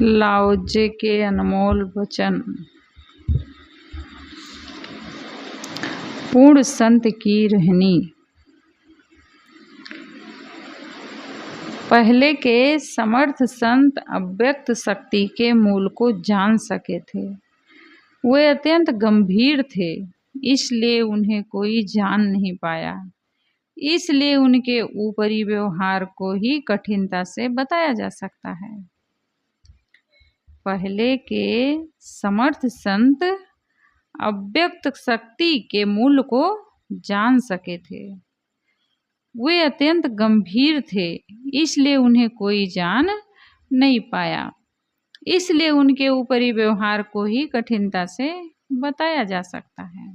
लाओजे के अनमोल वचन। पूर्ण संत की रहनी। पहले के समर्थ संत अव्यक्त शक्ति के मूल को जान सके थे। वे अत्यंत गंभीर थे, इसलिए उन्हें कोई जान नहीं पाया। इसलिए उनके ऊपरी व्यवहार को ही कठिनता से बताया जा सकता है। पहले के समर्थ संत अव्यक्त शक्ति के मूल को जान सके थे। वे अत्यंत गंभीर थे, इसलिए उन्हें कोई जान नहीं पाया। इसलिए उनके ऊपरी व्यवहार को ही कठिनता से बताया जा सकता है।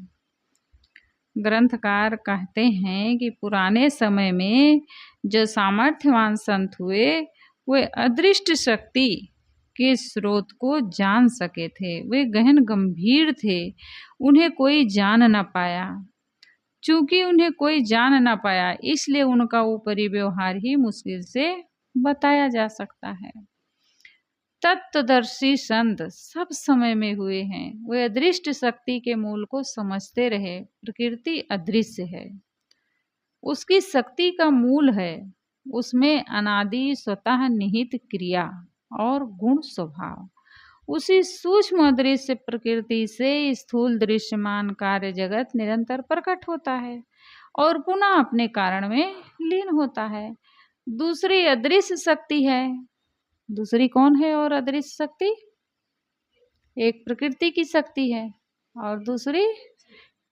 ग्रंथकार कहते हैं कि पुराने समय में जो सामर्थ्यवान संत हुए, वे अदृष्ट शक्ति के स्रोत को जान सके थे। वे गहन गंभीर थे, उन्हें कोई जान न पाया। चूंकि उन्हें कोई जान न पाया, इसलिए उनका ऊपरी व्यवहार ही मुश्किल से बताया जा सकता है। तत्वदर्शी संत सब समय में हुए हैं। वे अदृष्ट शक्ति के मूल को समझते रहे। प्रकृति अदृश्य है, उसकी शक्ति का मूल है। उसमें अनादि स्वतः निहित क्रिया और गुण स्वभाव। उसी सूक्ष्म अदृश्य प्रकृति से स्थूल दृश्यमान कार्य जगत निरंतर प्रकट होता है और पुनः अपने कारण में लीन होता है। दूसरी अदृश्य शक्ति है। दूसरी कौन है? और अदृश्य शक्ति एक प्रकृति की शक्ति है और दूसरी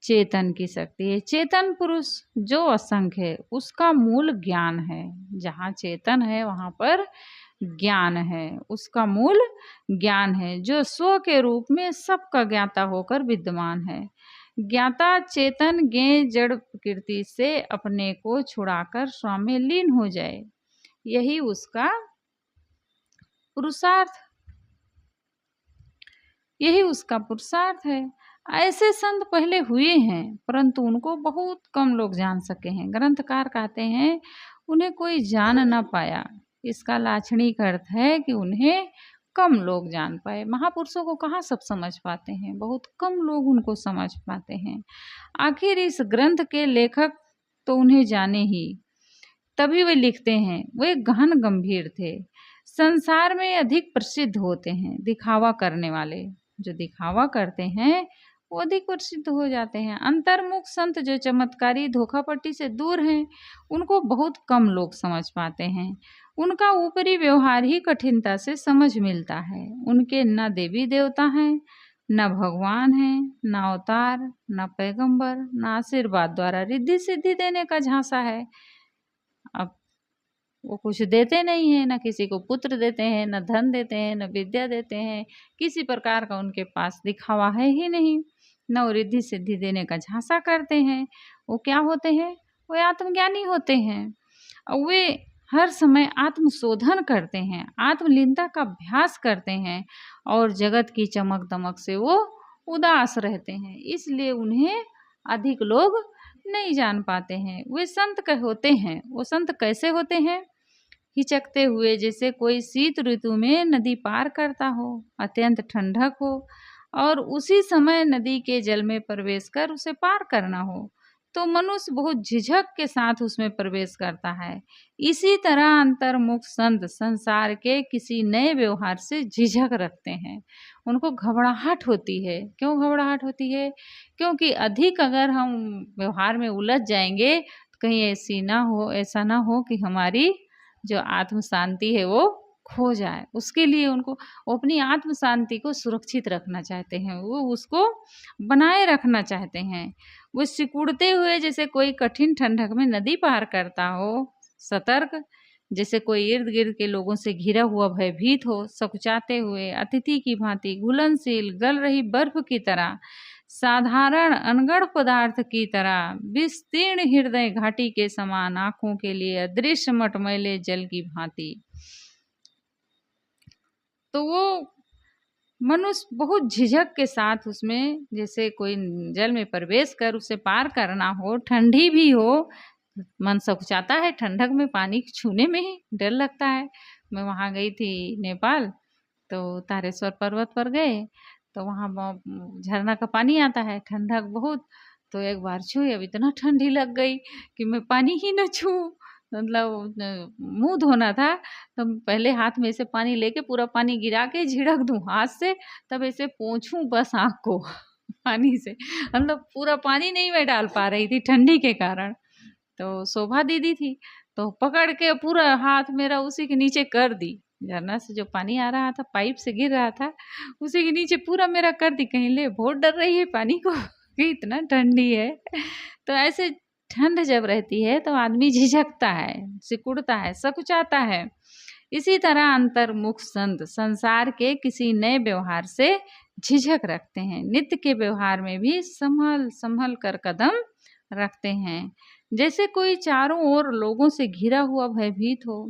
चेतन की शक्ति है। चेतन पुरुष जो असंख्य है, उसका मूल ज्ञान है। जहाँ चेतन है वहाँ पर ज्ञान है, उसका मूल ज्ञान है, जो स्व के रूप में सबका ज्ञाता होकर विद्यमान है। ज्ञाता चेतन ज्ञेय जड़ प्रकृति से अपने को छुड़ाकर स्व में लीन हो जाए, यही उसका पुरुषार्थ, यही उसका पुरुषार्थ है। ऐसे संत पहले हुए हैं, परंतु उनको बहुत कम लोग जान सके हैं। ग्रंथकार कहते हैं उन्हें कोई जान न पाया। इसका लाक्षणिक अर्थ है कि उन्हें कम लोग जान पाए। महापुरुषों को कहाँ सब समझ पाते हैं, बहुत कम लोग उनको समझ पाते हैं। आखिर इस ग्रंथ के लेखक तो उन्हें जाने ही, तभी वे लिखते हैं। वे गहन गंभीर थे। संसार में अधिक प्रसिद्ध होते हैं दिखावा करने वाले। जो दिखावा करते हैं वो अधिक प्रसिद्ध हो जाते हैं। अंतर्मुख संत जो चमत्कारी धोखापट्टी से दूर हैं, उनको बहुत कम लोग समझ पाते हैं। उनका ऊपरी व्यवहार ही कठिनता से समझ मिलता है। उनके न देवी देवता हैं, न भगवान हैं, न अवतार, न पैगंबर, न आशीर्वाद द्वारा रिद्धि सिद्धि देने का झांसा है। अब वो कुछ देते नहीं हैं, न किसी को पुत्र देते हैं, न धन देते हैं, न विद्या देते हैं। किसी प्रकार का उनके पास दिखावा है ही नहीं। न वो रिद्धि सिद्धि देने का झांसा करते हैं। वो क्या होते हैं? वो आत्मज्ञानी होते हैं। और वे हर समय आत्मशोधन करते हैं, आत्मलीनता का अभ्यास करते हैं और जगत की चमक दमक से वो उदास रहते हैं। इसलिए उन्हें अधिक लोग नहीं जान पाते हैं। वे संत होते हैं। वो संत कैसे होते हैं? हिचकते हुए, जैसे कोई शीत ऋतु में नदी पार करता हो, अत्यंत ठंडक हो और उसी समय नदी के जल में प्रवेश कर उसे पार करना हो, तो मनुष्य बहुत झिझक के साथ उसमें प्रवेश करता है। इसी तरह अंतर्मुख संत संसार के किसी नए व्यवहार से झिझक रखते हैं। उनको घबराहट होती है। क्यों घबराहट होती है? क्योंकि अधिक अगर हम व्यवहार में उलझ जाएंगे तो कहीं ऐसा ना हो कि हमारी जो आत्म शांति है वो खो जाए। उसके लिए उनको अपनी आत्म शांति को सुरक्षित रखना चाहते हैं, वो उसको बनाए रखना चाहते हैं। वो सिकुड़ते हुए जैसे कोई कठिन ठंडक में नदी पार करता हो, सतर्क, जैसे कोई इर्द गिर्द के लोगों से घिरा हुआ भयभीत हो, सकुचाते हुए अतिथि की भांति घुलनशील गल रही बर्फ की तरह, साधारण अनगढ़ पदार्थ की तरह, विस्तीर्ण हृदय घाटी के समान, आंखों के लिए अदृश्य मटमैले जल की भांति। तो वो मनुष्य बहुत झिझक के साथ उसमें, जैसे कोई जल में प्रवेश कर उसे पार करना हो, ठंडी भी हो, मन सकुचाता है। ठंडक में पानी छूने में ही डर लगता है। मैं वहाँ गई थी नेपाल, तो तारेश्वर पर्वत पर गए तो वहाँ झरना का पानी आता है, ठंडक बहुत। तो एक बार छुई, अब इतना ठंडी लग गई कि मैं पानी ही न छूऊं, मतलब मुंह धोना था तो पहले हाथ में से पानी लेके पूरा पानी गिरा के झिड़क दूं हाथ से, तब ऐसे पोंछूं बस आँख को पानी से, मतलब पूरा पानी नहीं मैं डाल पा रही थी ठंडी के कारण। तो शोभा दीदी थी तो पकड़ के पूरा हाथ मेरा उसी के नीचे कर दी, झरना से जो पानी आ रहा था पाइप से गिर रहा था उसी के नीचे पूरा मेरा कर दी। कहीं ले बहुत डर रही है पानी को कि इतना ठंडी है। तो ऐसे ठंड जब रहती है तो आदमी झिझकता है, सिकुड़ता है, सकुचाता है। इसी तरह अंतर्मुख संत संसार के किसी नए व्यवहार से झिझक रखते हैं, नित्य के व्यवहार में भी संभल संभल कर कदम रखते हैं। जैसे कोई चारों ओर लोगों से घिरा हुआ भयभीत हो।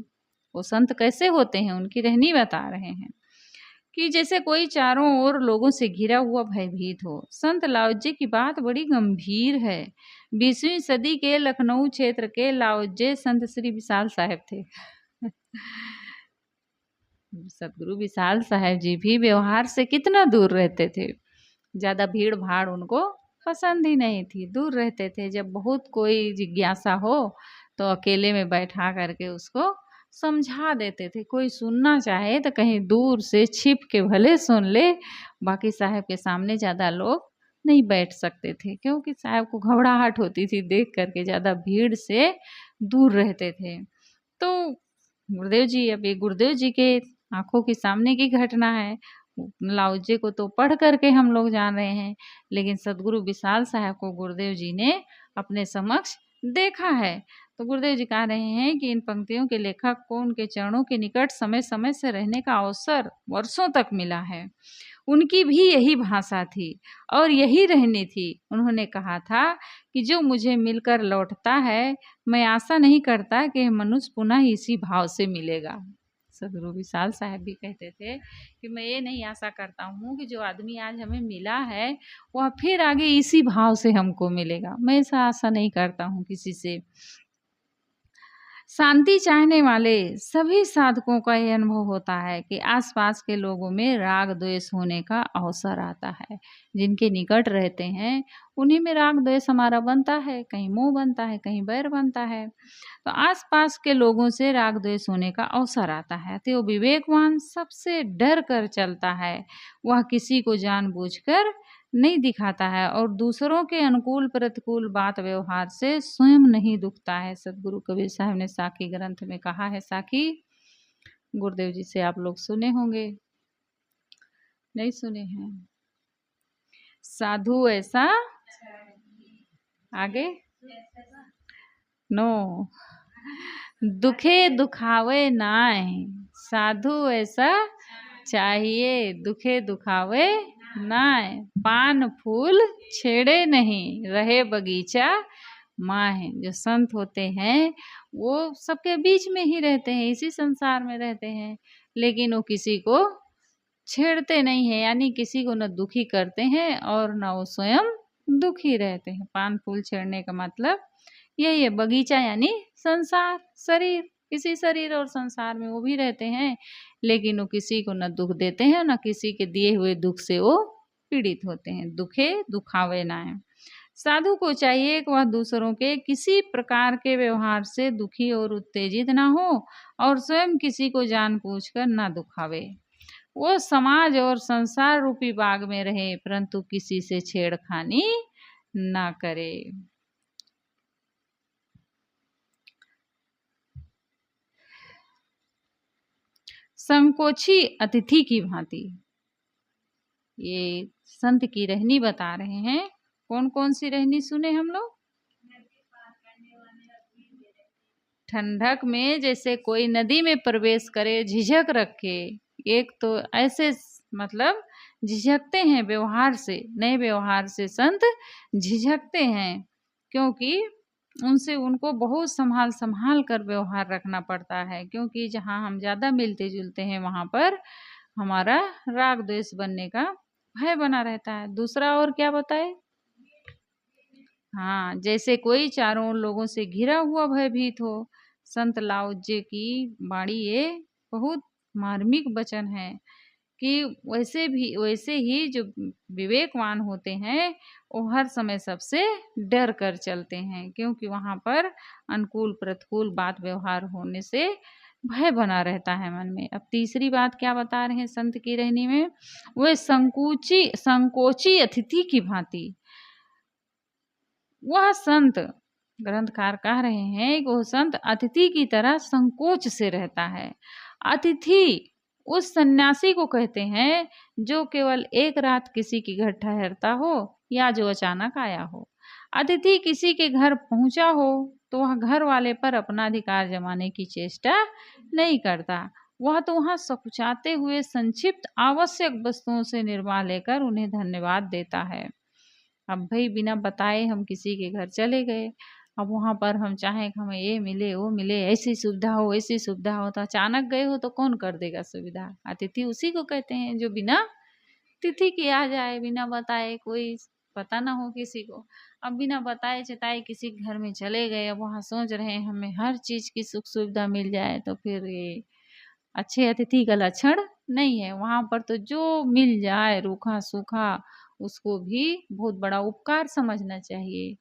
वो संत कैसे होते हैं उनकी रहनी बता रहे हैं कि जैसे कोई चारों ओर लोगों से घिरा हुआ भयभीत हो। संत लाओजे की बात बड़ी गंभीर है। 20वीं सदी के लखनऊ क्षेत्र के लाओजे संत श्री विशाल साहेब थे। सतगुरु विशाल साहेब जी भी व्यवहार से कितना दूर रहते थे, ज्यादा भीड़ भाड़ उनको पसंद ही नहीं थी, दूर रहते थे। जब बहुत कोई जिज्ञासा हो तो अकेले में बैठा करके उसको समझा देते थे। कोई सुनना चाहे तो कहीं दूर से छिप के भले सुन ले, बाकी साहब के सामने ज़्यादा लोग नहीं बैठ सकते थे क्योंकि साहब को घबराहट होती थी देख करके, ज़्यादा भीड़ से दूर रहते थे। तो गुरुदेव जी, अब ये गुरुदेव जी के आंखों के सामने की घटना है। लाओजे को तो पढ़ करके हम लोग जान रहे हैं, लेकिन सदगुरु विशाल साहब को गुरुदेव जी ने अपने समक्ष देखा है। तो गुरुदेव जी कह रहे हैं कि इन पंक्तियों के लेखक को उनके चरणों के निकट समय समय से रहने का अवसर वर्षों तक मिला है। उनकी भी यही भाषा थी और यही रहनी थी। उन्होंने कहा था कि जो मुझे मिलकर लौटता है, मैं आशा नहीं करता कि मनुष्य पुनः इसी भाव से मिलेगा। सदगुरु विशाल साहब भी कहते थे कि मैं ये नहीं आशा करता हूँ कि जो आदमी आज हमें मिला है वह फिर आगे इसी भाव से हमको मिलेगा। मैं ऐसा आशा नहीं करता हूँ किसी से। शांति चाहने वाले सभी साधकों का यह अनुभव होता है कि आसपास के लोगों में राग द्वेष होने का अवसर आता है। जिनके निकट रहते हैं उन्हीं में राग द्वेष हमारा बनता है, कहीं मोह बनता है, कहीं बैर बनता है। तो आसपास के लोगों से राग द्वेष होने का अवसर आता है। तो विवेकवान सबसे डर कर चलता है, वह किसी को जानबूझकर नहीं दिखाता है और दूसरों के अनुकूल प्रतिकूल बात व्यवहार से स्वयं नहीं दुखता है। सदगुरु कबीर साहब ने साखी ग्रंथ में कहा है, साखी गुरुदेव जी से आप लोग सुने होंगे, नहीं सुने हैं? साधु ऐसा आगे नो दुखे दुखावे नाय, साधु ऐसा चाहिए दुखे दुखावे नाय, पान फूल छेड़े नहीं रहे बगीचा माहे। जो संत होते हैं वो सबके बीच में ही रहते हैं, इसी संसार में रहते हैं, लेकिन वो किसी को छेड़ते नहीं है, यानी किसी को न दुखी करते हैं और न वो स्वयं दुखी रहते हैं। पान फूल छेड़ने का मतलब यही है। बगीचा यानी संसार, शरीर, इसी शरीर और संसार में वो भी रहते हैं, लेकिन वो किसी को न दुख देते हैं, न किसी के दिए हुए दुख से वो पीड़ित होते हैं। दुखे दुखावे ना है। साधु को चाहिए कि वह दूसरों के किसी प्रकार के व्यवहार से दुखी और उत्तेजित ना हो और स्वयं किसी को जानबूझकर ना दुखावे। वो समाज और संसार रूपी बाग में रहे, परंतु किसी से छेड़खानी ना करे। संकोची अतिथि की भांति ये संत की रहनी बता रहे हैं। कौन कौन सी रहनी सुने हम लोग? ठंडक में जैसे कोई नदी में प्रवेश करे, झिझक रखे। एक तो ऐसे मतलब झिझकते हैं व्यवहार से, नए व्यवहार से संत झिझकते हैं, क्योंकि उनसे उनको बहुत संभाल कर व्यवहार रखना पड़ता है, क्योंकि जहाँ हम ज़्यादा मिलते जुलते हैं वहाँ पर हमारा राग द्वेष बनने का भय बना रहता है। दूसरा और क्या बताए? हाँ, जैसे कोई चारों लोगों से घिरा हुआ भयभीत हो। संत लाओजे की वाणी ये बहुत मार्मिक वचन है कि वैसे ही जो विवेकवान होते हैं वो हर समय सबसे डर कर चलते हैं, क्योंकि वहाँ पर अनुकूल प्रतिकूल बात व्यवहार होने से भय बना रहता है मन में। अब तीसरी बात क्या बता रहे हैं संत की रहनी में, वह संकोची अतिथि की भांति। वह संत, ग्रंथकार कह रहे हैं कि वह संत अतिथि की तरह संकोच से रहता है। अतिथि उस सन्यासी को कहते हैं जो केवल एक रात किसी के घर ठहरता हो या जो अचानक आया हो। अतिथि किसी के घर पहुंचा हो तो वह घर वाले पर अपना अधिकार जमाने की चेष्टा नहीं करता। वह तो वहां सकुचाते हुए संक्षिप्त आवश्यक वस्तुओं से निर्वाह लेकर उन्हें धन्यवाद देता है। अब भाई बिना बताए हम किसी के घर चले गए, अब वहाँ पर हम चाहें कि हमें ये मिले वो मिले, ऐसी सुविधा हो ऐसी सुविधा हो, तो अचानक गए हो तो कौन कर देगा सुविधा? अतिथि उसी को कहते हैं जो बिना तिथि के आ जाए, बिना बताए, कोई पता ना हो किसी को। अब बिना बताए चिताए किसी घर में चले गए, अब वहाँ सोच रहे हैं हमें हर चीज़ की सुख सुविधा मिल जाए, तो फिर ये अच्छे अतिथि का लक्षण नहीं है। वहाँ पर तो जो मिल जाए रूखा सूखा उसको भी बहुत बड़ा उपकार समझना चाहिए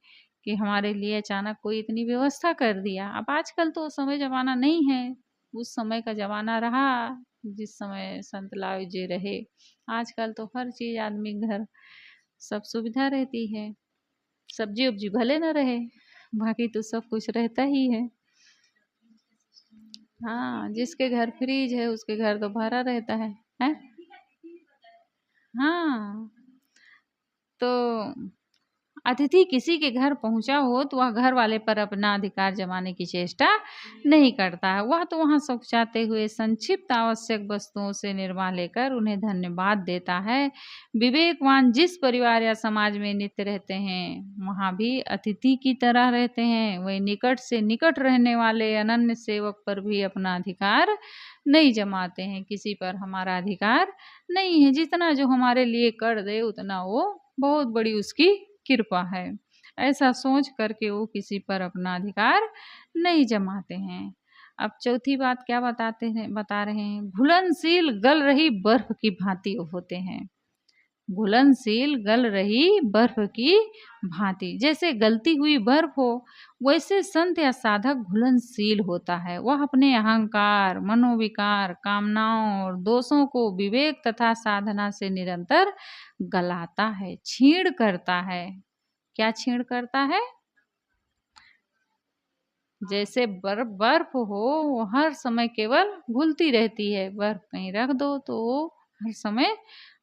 कि हमारे लिए अचानक कोई इतनी व्यवस्था कर दिया। अब आजकल तो समय ज़माना नहीं है, उस समय का ज़माना रहा जिस समय संत लाव जी रहे। आजकल तो हर चीज़ आदमी घर सब सुविधा रहती है, सब्जी उब्जी भले न रहे, बाकी तो सब कुछ रहता ही है। हाँ, जिसके घर फ्रिज है उसके घर तो भरा रहता है, हैं? हाँ, तो अतिथि किसी के घर पहुंचा हो तो वह घर वाले पर अपना अधिकार जमाने की चेष्टा नहीं करता है। वह तो वहां सुखचाते हुए संक्षिप्त आवश्यक वस्तुओं से निर्वाह लेकर उन्हें धन्यवाद देता है। विवेकवान जिस परिवार या समाज में नित्य रहते हैं वहां भी अतिथि की तरह रहते हैं। वही निकट से निकट रहने वाले अनन्य सेवक पर भी अपना अधिकार नहीं जमाते हैं। किसी पर हमारा अधिकार नहीं है, जितना जो हमारे लिए कर दे उतना वो बहुत बड़ी उसकी कृपा है, ऐसा सोच करके वो किसी पर अपना अधिकार नहीं जमाते हैं। अब चौथी बात क्या बता रहे हैं, घुलनशील गल रही बर्फ की भांति होते हैं। घुलनशील गल रही बर्फ की भांति, जैसे गलती हुई बर्फ हो वैसे संत या साधक घुलनशील होता है। वह अपने अहंकार, मनोविकार, कामनाओं और दोषों को विवेक तथा साधना से निरंतर गलाता है, छीण करता है। क्या छीण करता है? जैसे बर्फ हो वो हर समय केवल घुलती रहती है, बर्फ कहीं रख दो तो वो हर समय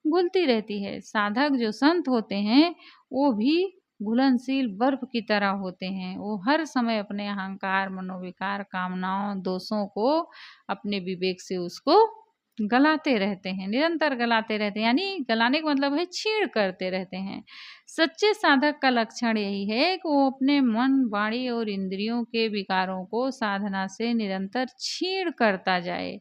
घुलती रहती है। साधक जो संत होते हैं वो भी घुलनशील बर्फ की तरह होते हैं। वो हर समय अपने अहंकार, मनोविकार, कामनाओं, दोषों को अपने विवेक से उसको गलाते रहते हैं, निरंतर गलाते रहते हैं। यानी गलाने का मतलब है छीण करते रहते हैं। सच्चे साधक का लक्षण यही है कि वो अपने मन, वाणी और इंद्रियों के विकारों को साधना से निरंतर छीण करता जाए।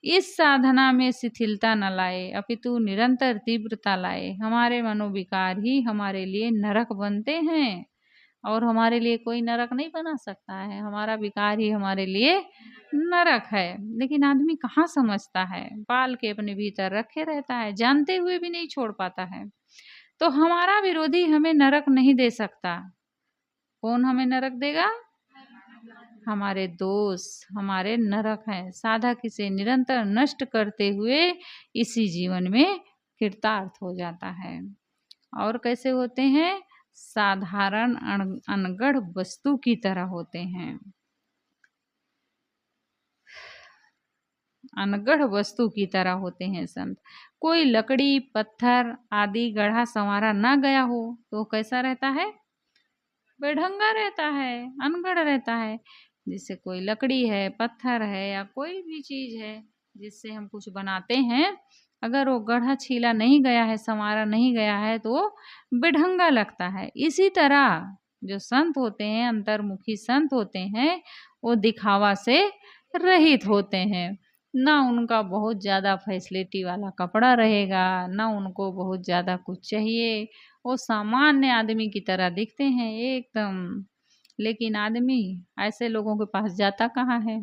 इस साधना में शिथिलता न लाए अपितु निरंतर तीव्रता लाए। हमारे मनोविकार ही हमारे लिए नरक बनते हैं और हमारे लिए कोई नरक नहीं बना सकता है। हमारा विकार ही हमारे लिए नरक है, लेकिन आदमी कहाँ समझता है, पाल के अपने भीतर रखे रहता है, जानते हुए भी नहीं छोड़ पाता है। तो हमारा विरोधी हमें नरक नहीं दे सकता। कौन हमें नरक देगा? हमारे दोष हमारे नरक हैं। साधक इसे निरंतर नष्ट करते हुए इसी जीवन में कृतार्थ हो जाता है। और कैसे होते हैं? साधारण अनगढ़ वस्तु की तरह होते हैं। अनगढ़ वस्तु की तरह होते हैं संत। कोई लकड़ी, पत्थर आदि गढ़ा संवारा ना गया हो तो कैसा रहता है? बेढंगा रहता है, अनगढ़ रहता है। जैसे कोई लकड़ी है, पत्थर है या कोई भी चीज है जिससे हम कुछ बनाते हैं, अगर वो गढ़ा छीला नहीं गया है, संवारा नहीं गया है तो बेढंगा लगता है। इसी तरह जो संत होते हैं, अंतर्मुखी संत होते हैं, वो दिखावा से रहित होते हैं। ना उनका बहुत ज़्यादा फैसिलिटी वाला कपड़ा रहेगा, ना उनको बहुत ज़्यादा कुछ चाहिए। वो सामान्य आदमी की तरह दिखते हैं एकदम। लेकिन आदमी ऐसे लोगों के पास जाता कहाँ है?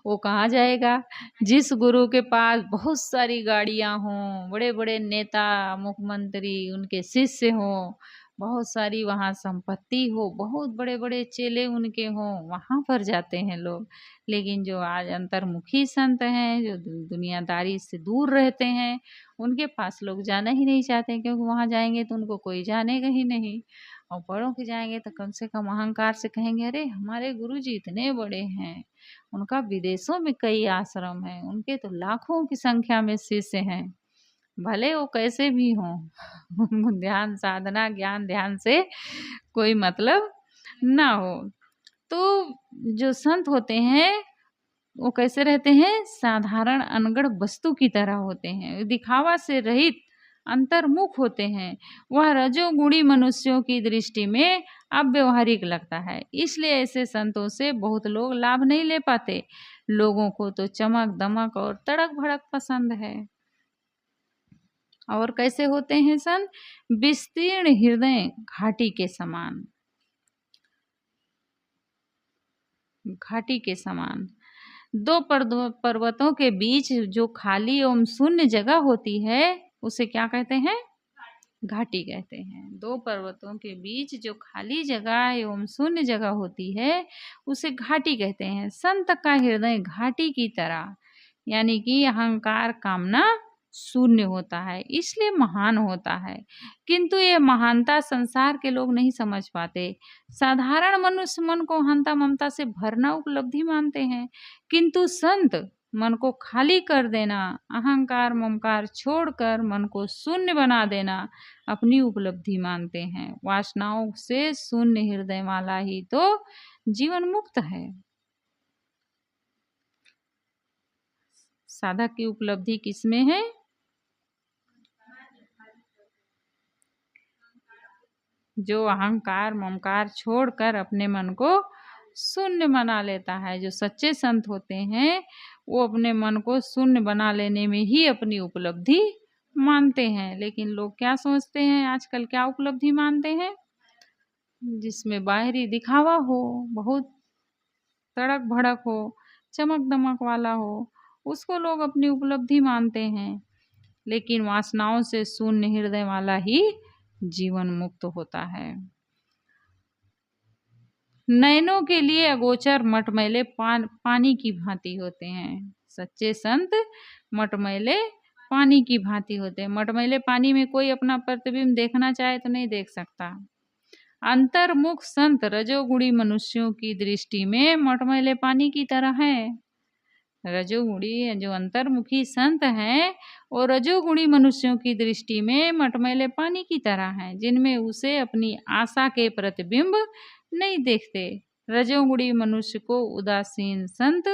वो कहाँ जाएगा? जिस गुरु के पास बहुत सारी गाड़ियाँ हों, बड़े-बड़े नेता, मुख्यमंत्री, उनके शिष्य हों, बहुत सारी वहाँ संपत्ति हो, बहुत बड़े-बड़े चेले उनके हों, वहाँ पर जाते हैं लोग। लेकिन जो आज अंतर्मुखी संत हैं, जो दुनियादारी से दूर रहते हैं, उनके पास लोग जाना ही नहीं चाहते, क्योंकि वहाँ जाएँगे तो उनको कोई जानेगा ही नहीं। और बड़ों के जाएँगे तो कम से कम अहंकार से कहेंगे, अरे हमारे गुरुजी इतने बड़े हैं, उनका विदेशों में कई आश्रम हैं, उनके तो लाखों की संख्या में शिष्य हैं, भले वो कैसे भी हों। उनको ध्यान साधना ज्ञान ध्यान से कोई मतलब ना हो। तो जो संत होते हैं वो कैसे रहते हैं? साधारण अनगढ़ वस्तु की तरह होते हैं, दिखावा से रहित अंतर्मुख होते हैं। वह रजोगुणी मनुष्यों की दृष्टि में अव्यवहारिक लगता है, इसलिए ऐसे संतों से बहुत लोग लाभ नहीं ले पाते। लोगों को तो चमक दमक और तड़क भड़क पसंद है। और कैसे होते हैं संत? विस्तीर्ण हृदय घाटी के समान, घाटी के समान। दो पर्वतों के बीच जो खाली एवं शून्य जगह होती है उसे क्या कहते हैं? घाटी कहते हैं। दो पर्वतों के बीच जो खाली जगह एवं शून्य जगह होती है उसे घाटी कहते हैं। संत का हृदय घाटी की तरह, यानी कि अहंकार कामना शून्य होता है, इसलिए महान होता है। किंतु ये महानता संसार के लोग नहीं समझ पाते। साधारण मनुष्य मन को अहंता ममता से भरना उपलब्धि मानते हैं, किंतु संत मन को खाली कर देना, अहंकार ममकार छोड़कर मन को शून्य बना देना अपनी उपलब्धि मानते हैं। वासनाओं से शून्य हृदय वाला ही तो जीवन मुक्त है। साधक की उपलब्धि किसमें है? जो अहंकार ममकार छोड़कर अपने मन को शून्य बना लेता है। जो सच्चे संत होते हैं वो अपने मन को शून्य बना लेने में ही अपनी उपलब्धि मानते हैं। लेकिन लोग क्या सोचते हैं आजकल? क्या उपलब्धि मानते हैं? जिसमें बाहरी दिखावा हो, बहुत तड़क भड़क हो, चमक दमक वाला हो, उसको लोग अपनी उपलब्धि मानते हैं। लेकिन वासनाओं से शून्य हृदय वाला ही जीवन मुक्त होता है। नयनों के लिए अगोचर मटमैले पानी की भांति होते हैं। सच्चे संत मटमैले पानी की भांति होते हैं। मटमैले पानी में कोई अपना प्रतिबिंब देखना चाहे तो नहीं देख सकता। अंतर्मुख संत रजोगुणी मनुष्यों की दृष्टि में मटमैले पानी की तरह है। रजोगुणी जो अंतर्मुखी संत हैं वो रजोगुणी मनुष्यों की दृष्टि में मटमैले पानी की तरह हैं, जिनमें उसे अपनी आशा के प्रतिबिंब नहीं देखते। रजोगुणी मनुष्य को उदासीन संत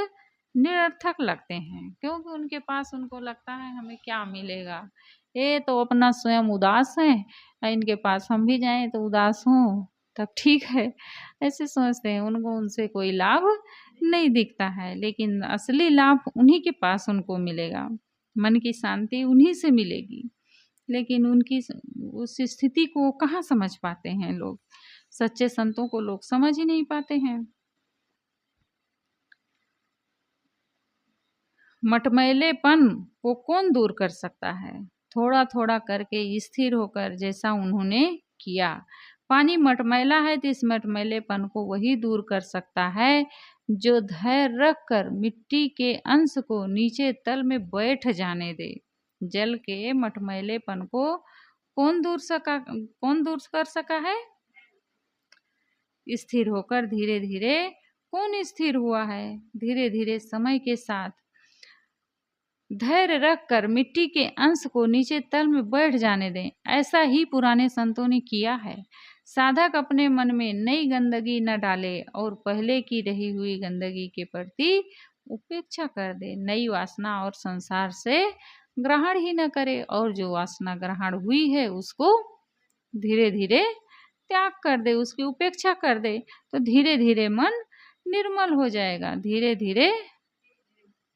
निरर्थक लगते हैं, क्योंकि उनके पास उनको लगता है हमें क्या मिलेगा, ये तो अपना स्वयं उदास है, इनके पास हम भी जाएं तो उदास हों तब ठीक है, ऐसे सोचते हैं। उनको उनसे कोई लाभ नहीं दिखता है, लेकिन असली लाभ उन्हीं के पास उनको मिलेगा, मन की शांति उन्हीं से मिलेगी। लेकिन उनकी उस स्थिति को कहाँ समझ पाते हैं लोग? सच्चे संतों को लोग समझ ही नहीं पाते हैं। मटमैलेपन को कौन दूर कर सकता है? थोड़ा थोड़ा करके स्थिर होकर, जैसा उन्होंने किया। पानी मटमैला है तो इस मटमैलेपन को वही दूर कर सकता है जो धैर्य रखकर मिट्टी के अंश को नीचे तल में बैठ जाने दे। जल के मटमैलेपन को कौन दूर कर सका है? स्थिर होकर धीरे धीरे। कौन स्थिर हुआ है? धीरे धीरे समय के साथ धैर्य रखकर मिट्टी के अंश को नीचे तल में बैठ जाने दें। ऐसा ही पुराने संतों ने किया है। साधक अपने मन में नई गंदगी न डाले और पहले की रही हुई गंदगी के प्रति उपेक्षा कर दे। नई वासना और संसार से ग्रहण ही न करे, और जो वासना ग्रहण हुई है उसको धीरे धीरे त्याग कर दे, उसकी उपेक्षा कर दे, तो धीरे धीरे मन निर्मल हो जाएगा। धीरे धीरे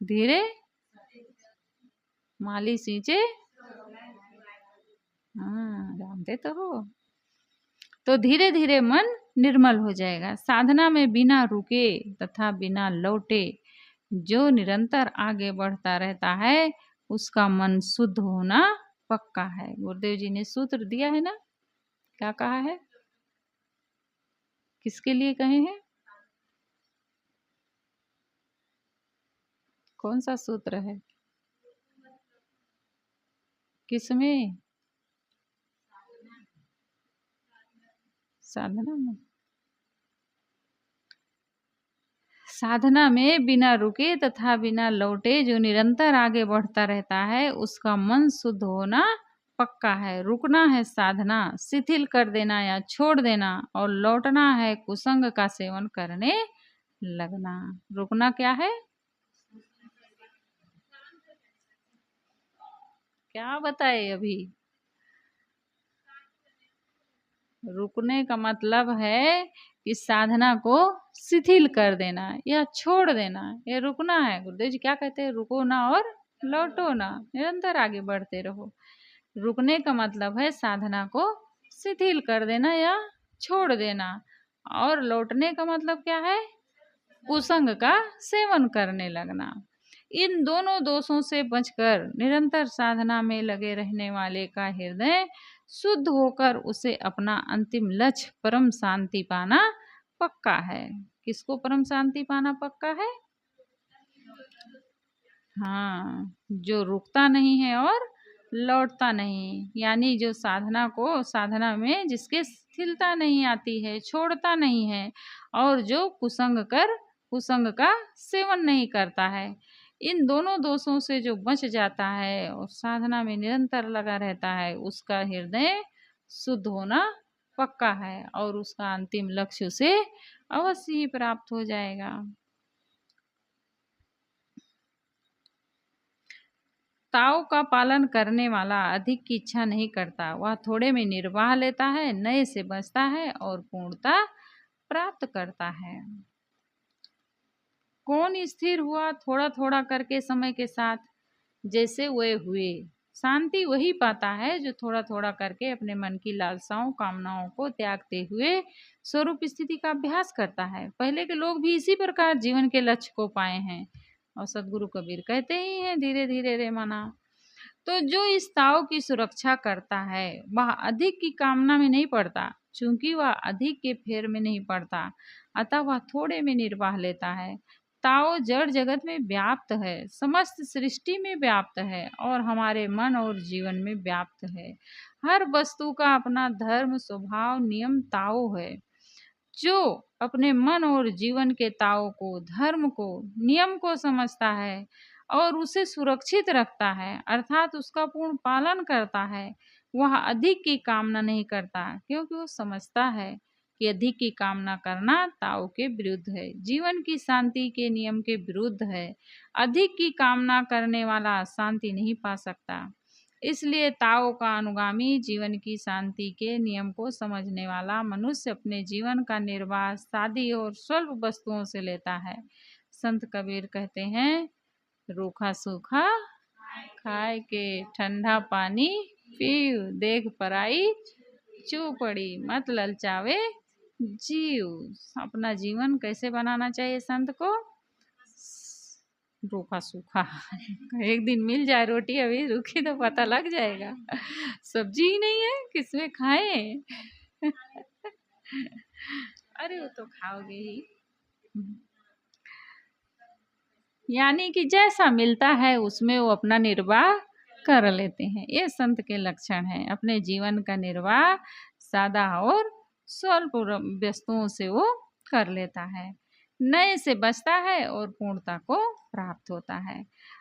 धीरे माली सींचे, हाँ जानते तो हो। तो धीरे धीरे मन निर्मल हो जाएगा। साधना में बिना रुके तथा बिना लौटे जो निरंतर आगे बढ़ता रहता है उसका मन शुद्ध होना पक्का है। गुरुदेव जी ने सूत्र दिया है ना, क्या कहा है, किसके लिए कहे हैं, कौन सा सूत्र है, किसमें, साधना में। साधना में बिना रुके तथा बिना लौटे जो निरंतर आगे बढ़ता रहता है उसका मन शुद्ध होना पक्का है। रुकना है साधना, शिथिल कर देना या छोड़ देना, और लौटना है कुसंग का सेवन करने लगना। रुकना क्या है, क्या बताए अभी। रुकने का मतलब है कि साधना को शिथिल कर देना या छोड़ देना, ये रुकना है। गुरुदेव जी क्या कहते हैं, रुको ना और लौटो ना, निरंतर आगे बढ़ते रहो। रुकने का मतलब है साधना को शिथिल कर देना या छोड़ देना, और लौटने का मतलब क्या है, कुसंग का सेवन करने लगना। इन दोनों दोषों से बचकर निरंतर साधना में लगे रहने वाले का हृदय शुद्ध होकर उसे अपना अंतिम लक्ष्य परम शांति पाना पक्का है। किसको परम शांति पाना पक्का है, हाँ, जो रुकता नहीं है और लौटता नहीं, यानी जो साधना को, साधना में जिसके स्थिरता नहीं आती है, छोड़ता नहीं है, और जो कुसंग का सेवन नहीं करता है। इन दोनों दोषों से जो बच जाता है और साधना में निरंतर लगा रहता है उसका हृदय शुद्ध होना पक्का है, और उसका अंतिम लक्ष्य उसे अवश्य ही प्राप्त हो जाएगा। ताव का पालन करने वाला अधिक की इच्छा नहीं करता, वह थोड़े में निर्वाह लेता है, नए से बचता है और पूर्णता प्राप्त करता है। कौन स्थिर हुआ थोड़ा थोड़ा करके समय के साथ, जैसे वे हुए। शांति वही पाता है जो थोड़ा थोड़ा करके अपने मन की लालसाओं कामनाओं को त्यागते हुए स्वरूप स्थिति का अभ्यास करता है। पहले के लोग भी इसी प्रकार जीवन के लक्ष्य को पाए हैं, और सदगुरु कबीर कहते ही हैं, धीरे धीरे रे मना। तो जो इस ताव की सुरक्षा करता है वह अधिक की कामना में नहीं पड़ता, चूंकि वह अधिक के फेर में नहीं पड़ता, अतः वह थोड़े में निर्वाह लेता है। ताओ जड़ जगत में व्याप्त है, समस्त सृष्टि में व्याप्त है, और हमारे मन और जीवन में व्याप्त है। हर वस्तु का अपना धर्म, स्वभाव, नियम, ताओ है। जो अपने मन और जीवन के ताओ को, धर्म को, नियम को समझता है और उसे सुरक्षित रखता है, अर्थात उसका पूर्ण पालन करता है, वह अधिक की कामना नहीं करता, क्योंकि वो समझता है कि अधिक की कामना करना ताओ के विरुद्ध है, जीवन की शांति के नियम के विरुद्ध है। अधिक की कामना करने वाला शांति नहीं पा सकता। इसलिए ताओ का अनुगामी जीवन की शांति के नियम को समझने वाला मनुष्य अपने जीवन का निर्वाह सादी और स्वल्प वस्तुओं से लेता है। संत कबीर कहते हैं, रूखा सूखा खाए के, ठंडा पानी पीव, देख पराई चू पड़ी, मत ललचावे जीव। अपना जीवन कैसे बनाना चाहिए संत को, रूखा सूखा। एक दिन मिल जाए रोटी अभी रूखी तो पता लग जाएगा, सब्जी ही नहीं है किसमें खाए। अरे वो तो खाओगे ही, यानी कि जैसा मिलता है उसमें वो अपना निर्वाह कर लेते हैं। ये संत के लक्षण हैं। अपने जीवन का निर्वाह सादा और स्वल्प वस्तुओं से वो कर लेता है, नए से बचता है और पूर्णता को प्राप्त होता है।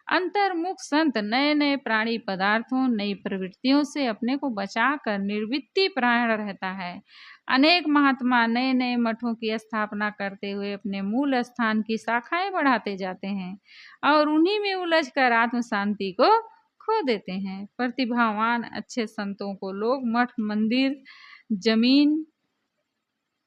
अंतर्मुख संत नए नए प्राणी पदार्थों, नई प्रवृत्तियों से अपने को बचाकर निर्वृत्ति प्राण रहता है। अनेक महात्मा नए नए मठों की स्थापना करते हुए अपने मूल स्थान की शाखाएं बढ़ाते जाते हैं और उन्हीं में उलझकर आत्म शांति को खो देते हैं। प्रतिभावान अच्छे संतों को लोग मठ, मंदिर, जमीन,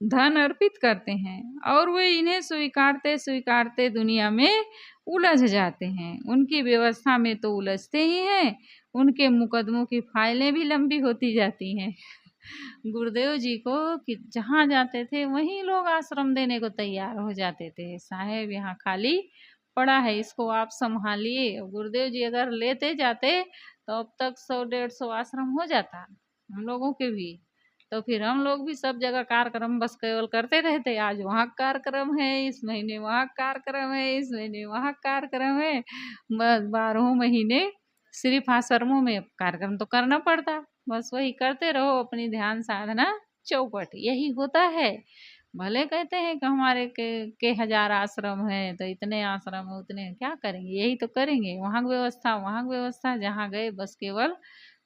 धन अर्पित करते हैं और वे इन्हें स्वीकारते स्वीकारते दुनिया में उलझ जाते हैं। उनकी व्यवस्था में तो उलझते ही हैं, उनके मुकदमों की फाइलें भी लंबी होती जाती हैं। गुरुदेव जी को कि जहाँ जाते थे वहीं लोग आश्रम देने को तैयार हो जाते थे, साहेब यहाँ खाली पड़ा है, इसको आप संभालिए। गुरुदेव जी अगर लेते जाते तो अब तक 100-150 आश्रम हो जाता हम लोगों के भी। तो फिर हम लोग भी सब जगह कार्यक्रम बस केवल करते रहते, आज वहाँ कार्यक्रम है, इस महीने वहाँ कार्यक्रम है, इस महीने वहाँ कार्यक्रम है। बस 12 महीने सिर्फ आश्रमों में कार्यक्रम तो करना पड़ता, बस वही करते रहो अपनी ध्यान साधना चौपट, यही होता है। भले कहते हैं कि हमारे के 1000 आश्रम है तो इतने आश्रम है, उतने क्या करेंगे, यही तो करेंगे। वहाँ व्यवस्था वहाँ व्यवस्था, जहाँ गए बस केवल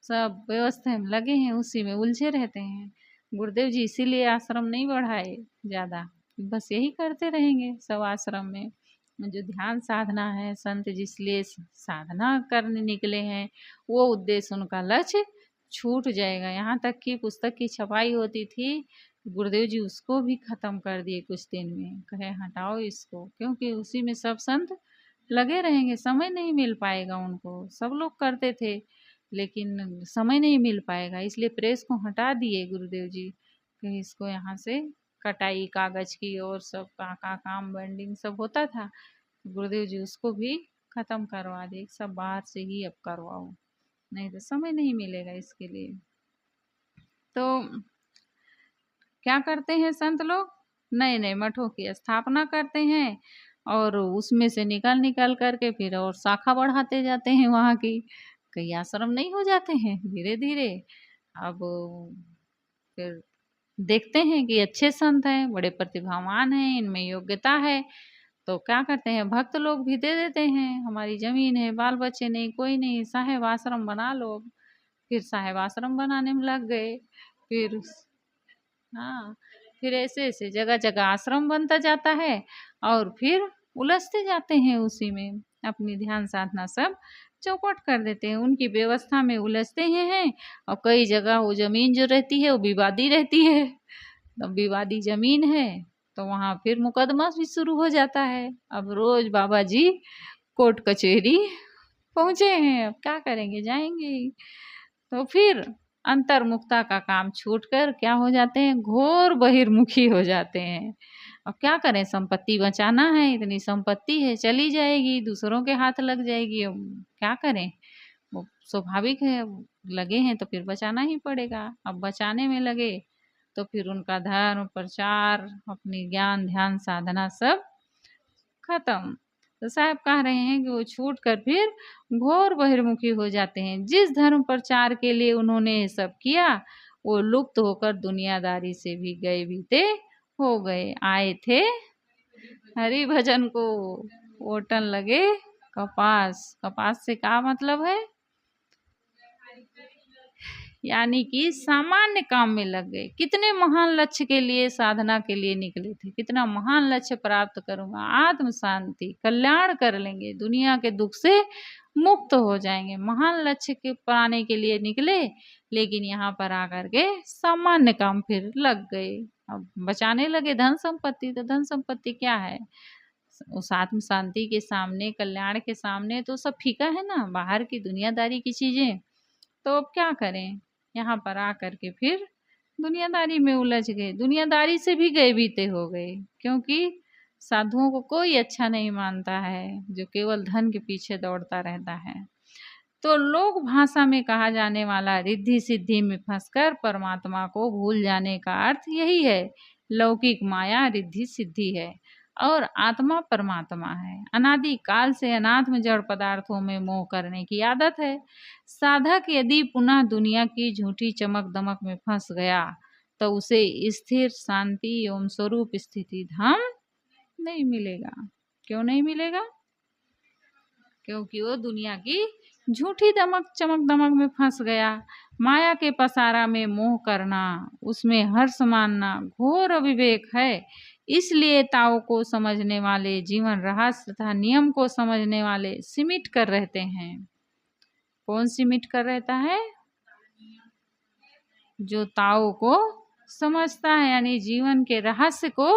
सब व्यवस्था में लगे हैं, उसी में उलझे रहते हैं। गुरुदेव जी इसीलिए आश्रम नहीं बढ़ाए ज़्यादा, बस यही करते रहेंगे सब आश्रम में। जो ध्यान साधना है, संत जिसलिए साधना करने निकले हैं, वो उद्देश्य उनका लक्ष्य छूट जाएगा। यहाँ तक कि पुस्तक की छपाई होती थी, गुरुदेव जी उसको भी ख़त्म कर दिए कुछ दिन में, कहे हटाओ इसको, क्योंकि उसी में सब संत लगे रहेंगे, समय नहीं मिल पाएगा उनको। सब लोग करते थे लेकिन समय नहीं मिल पाएगा, इसलिए प्रेस को हटा दिए गुरुदेव जी कि इसको यहाँ से कटाई कागज की और सब का काम बेंडिंग सब होता था, गुरुदेव जी उसको भी ख़त्म करवा दिए, सब बाहर से ही अब करवाओ, नहीं तो समय नहीं मिलेगा इसके लिए। तो क्या करते हैं संत लोग, नए नए मठों की स्थापना करते हैं और उसमें से निकल निकल करके फिर और शाखा बढ़ाते जाते हैं वहाँ की। कई आश्रम नहीं हो जाते हैं धीरे धीरे। अब फिर देखते हैं कि अच्छे संत हैं, बड़े प्रतिभावान हैं, इनमें योग्यता है, तो क्या करते हैं भक्त लोग भी दे देते हैं, हमारी जमीन है, बाल बच्चे नहीं, कोई नहीं, साहेब आश्रम बना लो। फिर साहेब आश्रम बनाने में लग गए। फिर हाँ, फिर ऐसे ऐसे जगह जगह आश्रम बनता जाता है और फिर उलझते जाते हैं उसी में, अपनी ध्यान साधना सब चौपट कर देते हैं, उनकी व्यवस्था में उलझते हैं। और कई जगह वो जमीन जो रहती है वो विवादी रहती है, तो विवादी जमीन है तो वहाँ फिर मुकदमा भी शुरू हो जाता है। अब रोज बाबा जी कोर्ट कचहरी पहुँचे हैं, अब क्या करेंगे, जाएंगे ही। तो फिर अंतर्मुखता का काम छूटकर क्या हो जाते हैं, घोर बहिर्मुखी हो जाते हैं। अब क्या करें, संपत्ति बचाना है, इतनी संपत्ति है चली जाएगी, दूसरों के हाथ लग जाएगी, अब क्या करें, वो स्वाभाविक है, लगे हैं तो फिर बचाना ही पड़ेगा। अब बचाने में लगे तो फिर उनका धर्म प्रचार, अपनी ज्ञान ध्यान साधना सब खत्म। तो साहब कह रहे हैं कि वो छूट कर फिर घोर बहिर्मुखी हो जाते हैं। जिस धर्म प्रचार के लिए उन्होंने सब किया वो लुप्त होकर दुनियादारी से भी गए बीते हो गए। आए थे हरि भजन को, ओटन लगे कपास। कपास से क्या मतलब है, यानी कि सामान्य काम में लग गए। कितने महान लक्ष्य के लिए साधना के लिए निकले थे, कितना महान लक्ष्य प्राप्त करूंगा, आत्म शांति, कल्याण कर लेंगे, दुनिया के दुख से मुक्त हो जाएंगे, महान लक्ष्य के पाने के लिए निकले, लेकिन यहाँ पर आकर के सामान्य काम फिर लग गए। अब बचाने लगे धन संपत्ति, तो धन संपत्ति क्या है, उस आत्म शांति के सामने, कल्याण के सामने तो सब फीका है ना, बाहर की दुनियादारी की चीजें। तो अब क्या करें, यहाँ पर आकर के फिर दुनियादारी में उलझ गए, दुनियादारी से भी गए बीते हो गए, क्योंकि साधुओं को कोई अच्छा नहीं मानता है जो केवल धन के पीछे दौड़ता रहता है। तो लोक भाषा में कहा जाने वाला रिद्धि सिद्धि में फंसकर परमात्मा को भूल जाने का अर्थ यही है। लौकिक माया रिद्धि सिद्धि है और आत्मा परमात्मा है। अनादि काल से अनात्म जड़ पदार्थों में मोह करने की आदत है। साधक यदि पुनः दुनिया की झूठी चमक दमक में फंस गया तो उसे स्थिर शांति एवं स्वरूप स्थिति धाम नहीं मिलेगा। क्यों नहीं मिलेगा, क्योंकि वो दुनिया की झूठी चमक दमक में फंस गया। माया के पसारा में मोह करना, उसमें हर्ष मानना घोर अविवेक है। इसलिए ताओ को समझने वाले, जीवन रहस्य तथा नियम को समझने वाले सिमट कर रहते हैं। कौन सिमट कर रहता है, जो ताओ को समझता है, यानी जीवन के रहस्य को,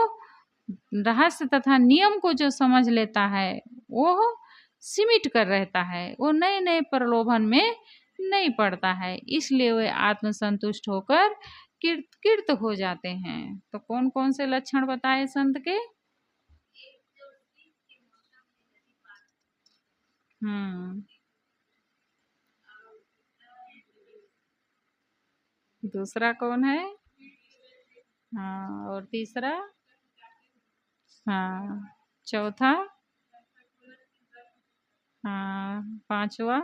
रहस्य तथा नियम को जो समझ लेता है वो सिमट कर रहता है, वो नए नए प्रलोभन में नहीं पड़ता है। इसलिए वे आत्मसंतुष्ट होकर कृत हो जाते हैं। तो कौन कौन से लक्षण बताए संत के, हम्म। दूसरा कौन है? हाँ, और तीसरा? हाँ। चौथा? हाँ। पांचवा?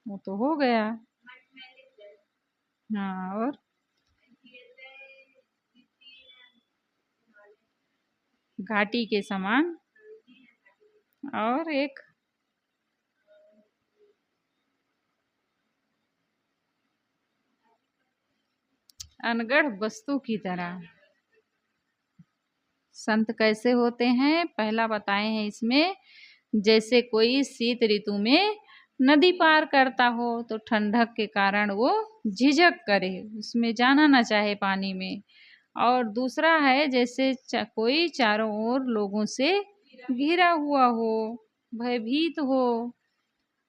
वो तो हो गया। हाँ, और? घाटी के समान। और एक? अनगढ़ वस्तु की तरह। संत कैसे होते हैं पहला बताए हैं इसमें। जैसे कोई शीत ऋतु में नदी पार करता हो तो ठंडक के कारण वो झिझक करे, उसमें जाना ना चाहे पानी में। और दूसरा है जैसे कोई चारों ओर लोगों से घिरा हुआ हो, भयभीत हो।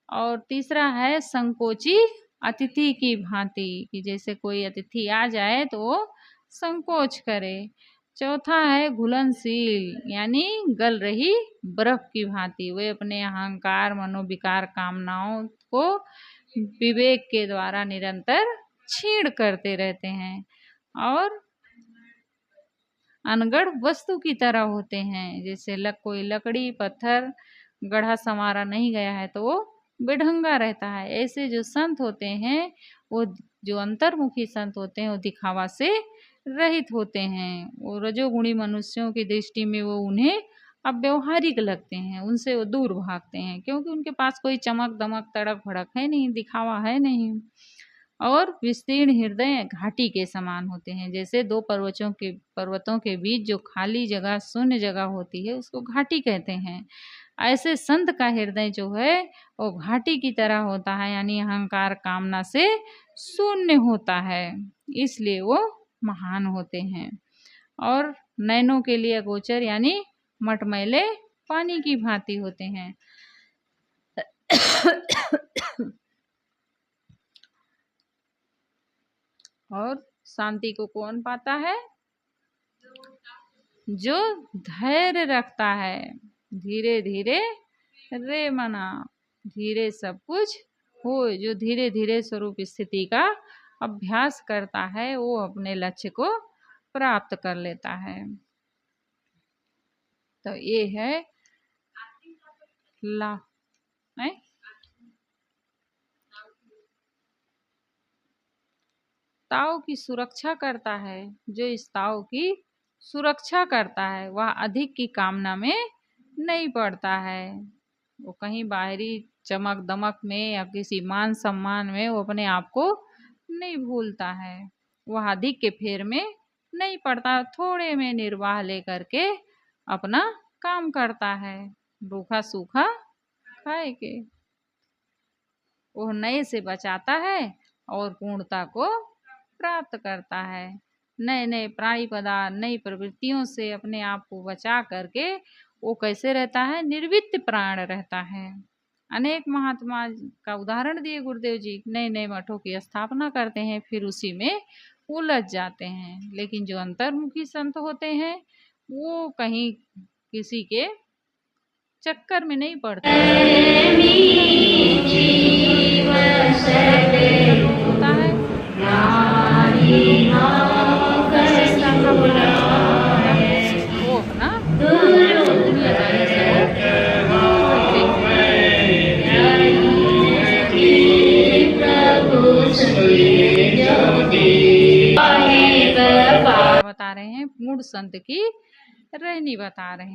और तीसरा है संकोची अतिथि की भांति, कि जैसे कोई अतिथि आ जाए तो वो संकोच करे। चौथा है घुलनशील, यानी गल रही बर्फ की भांति, वे अपने अहंकार मनोविकार कामनाओं को विवेक के द्वारा निरंतर छीण करते रहते हैं। और अनगढ़ वस्तु की तरह होते हैं, जैसे कोई लकड़ी पत्थर गढ़ा संवारा नहीं गया है तो वो बेढंगा रहता है। ऐसे जो संत होते हैं, वो जो अंतर्मुखी संत होते हैं, वो दिखावा से रहित होते हैं। वो रजोगुणी मनुष्यों की दृष्टि में वो उन्हें अब व्यवहारिक लगते हैं, उनसे वो दूर भागते हैं, क्योंकि उनके पास कोई चमक दमक तड़क भड़क है नहीं, दिखावा है नहीं। और विस्तीर्ण हृदय घाटी के समान होते हैं, जैसे दो पर्वतों के बीच जो खाली जगह शून्य जगह होती है उसको घाटी कहते हैं। ऐसे संत का हृदय जो है वो घाटी की तरह होता है, यानी अहंकार कामना से शून्य होता है, इसलिए वो महान होते हैं। और नैनों के लिए अगोचर यानी मटमैले पानी की भांति होते हैं। और शांति को कौन पाता है? जो धैर्य रखता है। धीरे धीरे रे मना, धीरे सब कुछ हो। जो धीरे धीरे स्वरूप स्थिति का अभ्यास करता है वो अपने लक्ष्य को प्राप्त कर लेता है। तो ये है ला है? ताव की सुरक्षा करता है। जो इस ताव की सुरक्षा करता है वह अधिक की कामना में नहीं पड़ता है। वो कहीं बाहरी चमक दमक में या किसी मान सम्मान में वो अपने आप को नहीं भूलता है। वह अधिक के फेर में नहीं पड़ता, थोड़े में निर्वाह लेकर के अपना काम करता है। रूखा सूखा खाए के वो नए से बचाता है और पूर्णता को प्राप्त करता है। नए नए प्राणी पदार्थ नई प्रवृत्तियों से अपने आप को बचा करके वो कैसे रहता है? निर्वित्त प्राण रहता है। अनेक महात्मा का उदाहरण दिए गुरुदेव जी, नए नए मठों की स्थापना करते हैं, फिर उसी में उलझ जाते हैं। लेकिन जो अंतर्मुखी संत होते हैं वो कहीं किसी के चक्कर में नहीं पड़ते होता है। वो अपना दुनिया जाने से बता रहे हैं, मूढ़ संत की रहनी बता रहे हैं।